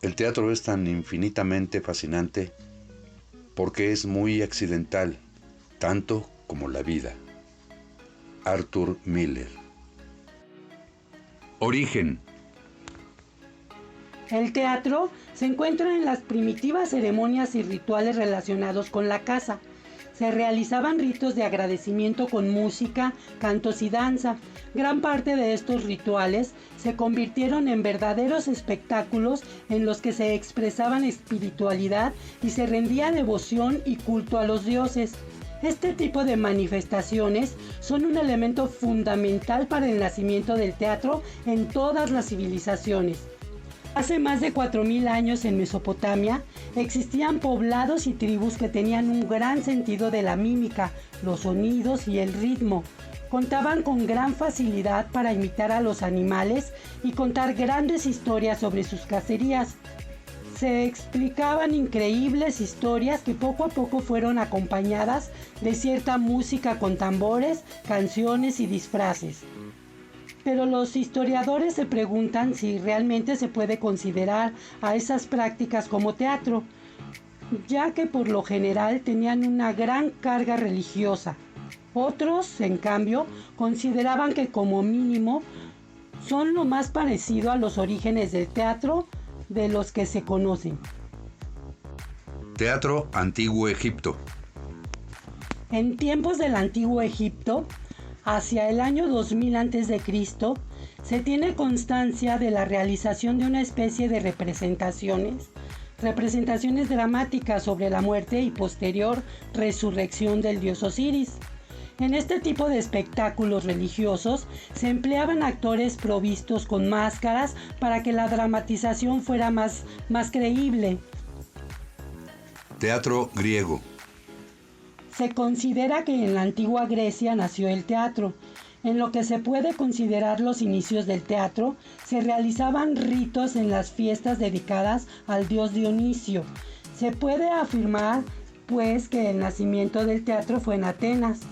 El teatro es tan infinitamente fascinante porque es muy accidental, tanto como la vida. Arthur Miller. Origen. El teatro se encuentra en las primitivas ceremonias y rituales relacionados con la caza. Se realizaban ritos de agradecimiento con música, cantos y danza. Gran parte de estos rituales se convirtieron en verdaderos espectáculos en los que se expresaban espiritualidad y se rendía devoción y culto a los dioses. Este tipo de manifestaciones son un elemento fundamental para el nacimiento del teatro en todas las civilizaciones. Hace más de 4000 años en Mesopotamia existían poblados y tribus que tenían un gran sentido de la mímica, los sonidos y el ritmo. Contaban con gran facilidad para imitar a los animales y contar grandes historias sobre sus cacerías. Se explicaban increíbles historias que poco a poco fueron acompañadas de cierta música con tambores, canciones y disfraces. Pero los historiadores se preguntan si realmente se puede considerar a esas prácticas como teatro, ya que por lo general tenían una gran carga religiosa. Otros, en cambio, consideraban que como mínimo son lo más parecido a los orígenes del teatro de los que se conocen. Teatro Antiguo Egipto. En tiempos del Antiguo Egipto, hacia el año 2000 a.C., se tiene constancia de la realización de una especie de representaciones dramáticas sobre la muerte y posterior resurrección del dios Osiris. En este tipo de espectáculos religiosos se empleaban actores provistos con máscaras para que la dramatización fuera más creíble. Teatro griego. Se considera que en la antigua Grecia nació el teatro. En lo que se puede considerar los inicios del teatro, se realizaban ritos en las fiestas dedicadas al dios Dionisio. Se puede afirmar, pues, que el nacimiento del teatro fue en Atenas.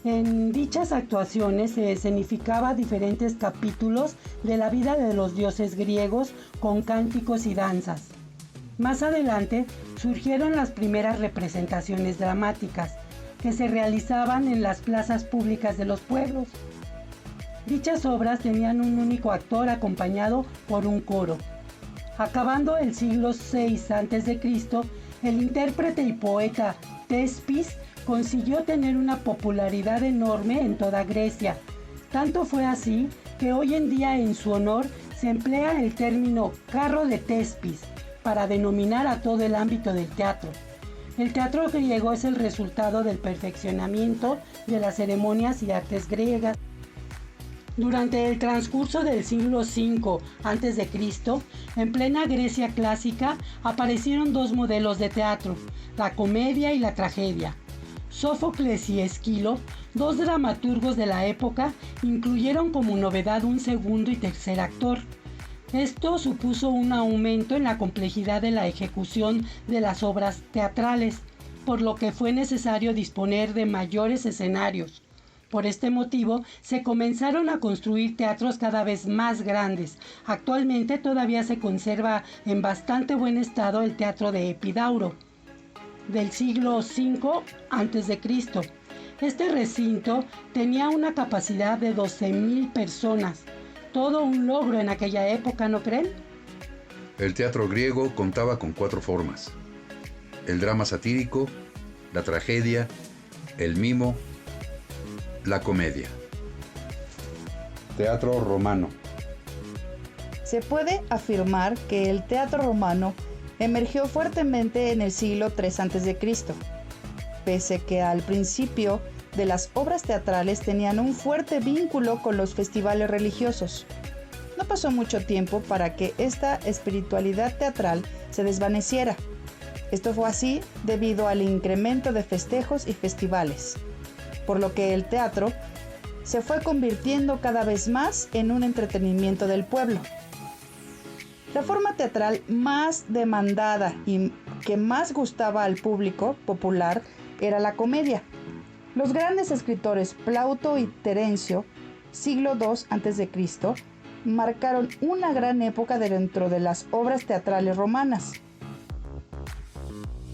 En dichas actuaciones se escenificaba diferentes capítulos de la vida de los dioses griegos con cánticos y danzas. Más adelante surgieron las primeras representaciones dramáticas, que se realizaban en las plazas públicas de los pueblos. Dichas obras tenían un único actor acompañado por un coro. Acabando el siglo VI a.C., el intérprete y poeta Tespis consiguió tener una popularidad enorme en toda Grecia. Tanto fue así que hoy en día en su honor se emplea el término carro de Tespis para denominar a todo el ámbito del teatro. El teatro griego es el resultado del perfeccionamiento de las ceremonias y artes griegas. Durante el transcurso del siglo V a.C., en plena Grecia clásica, aparecieron dos modelos de teatro, la comedia y la tragedia. Sófocles y Esquilo, dos dramaturgos de la época, incluyeron como novedad un segundo y tercer actor. Esto supuso un aumento en la complejidad de la ejecución de las obras teatrales, por lo que fue necesario disponer de mayores escenarios. Por este motivo, se comenzaron a construir teatros cada vez más grandes. Actualmente todavía se conserva en bastante buen estado el teatro de Epidauro, del siglo V a.C. Este recinto tenía una capacidad de 12,000 personas. Todo un logro en aquella época, ¿no creen? El teatro griego contaba con 4 formas: el drama satírico, la tragedia, el mimo, la comedia. Teatro romano. Se puede afirmar que el teatro romano emergió fuertemente en el siglo III a.C., pese que al principio de las obras teatrales tenían un fuerte vínculo con los festivales religiosos. No pasó mucho tiempo para que esta espiritualidad teatral se desvaneciera. Esto fue así debido al incremento de festejos y festivales, por lo que el teatro se fue convirtiendo cada vez más en un entretenimiento del pueblo. La forma teatral más demandada y que más gustaba al público popular era la comedia. Los grandes escritores Plauto y Terencio, siglo II a.C., marcaron una gran época dentro de las obras teatrales romanas.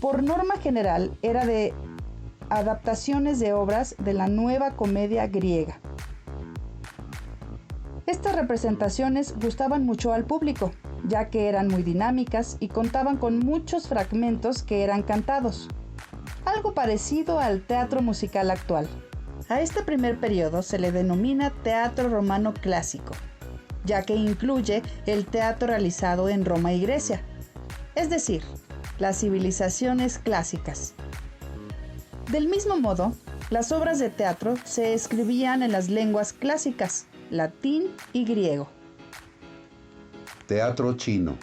Por norma general, era de adaptaciones de obras de la Nueva Comedia griega. Estas representaciones gustaban mucho al público, ya que eran muy dinámicas y contaban con muchos fragmentos que eran cantados, algo parecido al teatro musical actual. A este primer periodo se le denomina teatro romano clásico, ya que incluye el teatro realizado en Roma y Grecia, es decir, las civilizaciones clásicas. Del mismo modo, las obras de teatro se escribían en las lenguas clásicas, latín y griego. Teatro chino.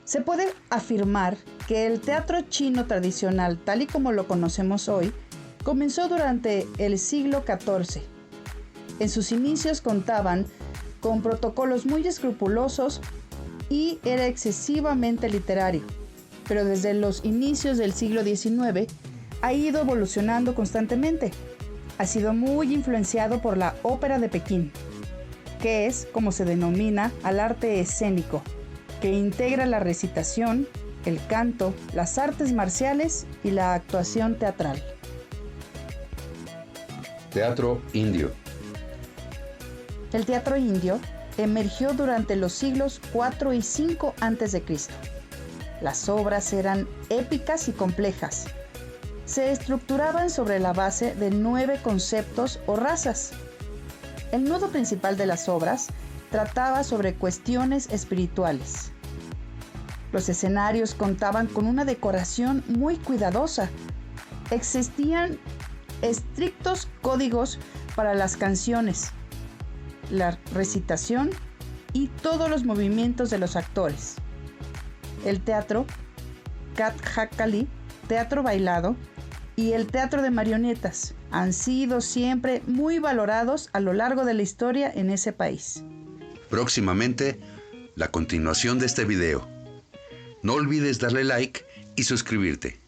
Se puede afirmar que el teatro chino tradicional, tal y como lo conocemos hoy, comenzó durante el siglo XIV. En sus inicios contaban con protocolos muy escrupulosos y era excesivamente literario, pero desde los inicios del siglo XIX ha ido evolucionando constantemente. Ha sido muy influenciado por la ópera de Pekín, que es como se denomina al arte escénico, que integra la recitación, el canto, las artes marciales y la actuación teatral. Teatro indio. El teatro indio emergió durante los siglos IV y V a.C. Las obras eran épicas y complejas. Se estructuraban sobre la base de 9 conceptos o razas. El nudo principal de las obras trataba sobre cuestiones espirituales. Los escenarios contaban con una decoración muy cuidadosa. Existían estrictos códigos para las canciones, la recitación y todos los movimientos de los actores. El teatro Kathakali, teatro bailado, y el teatro de marionetas han sido siempre muy valorados a lo largo de la historia en ese país. Próximamente, la continuación de este video. No olvides darle like y suscribirte.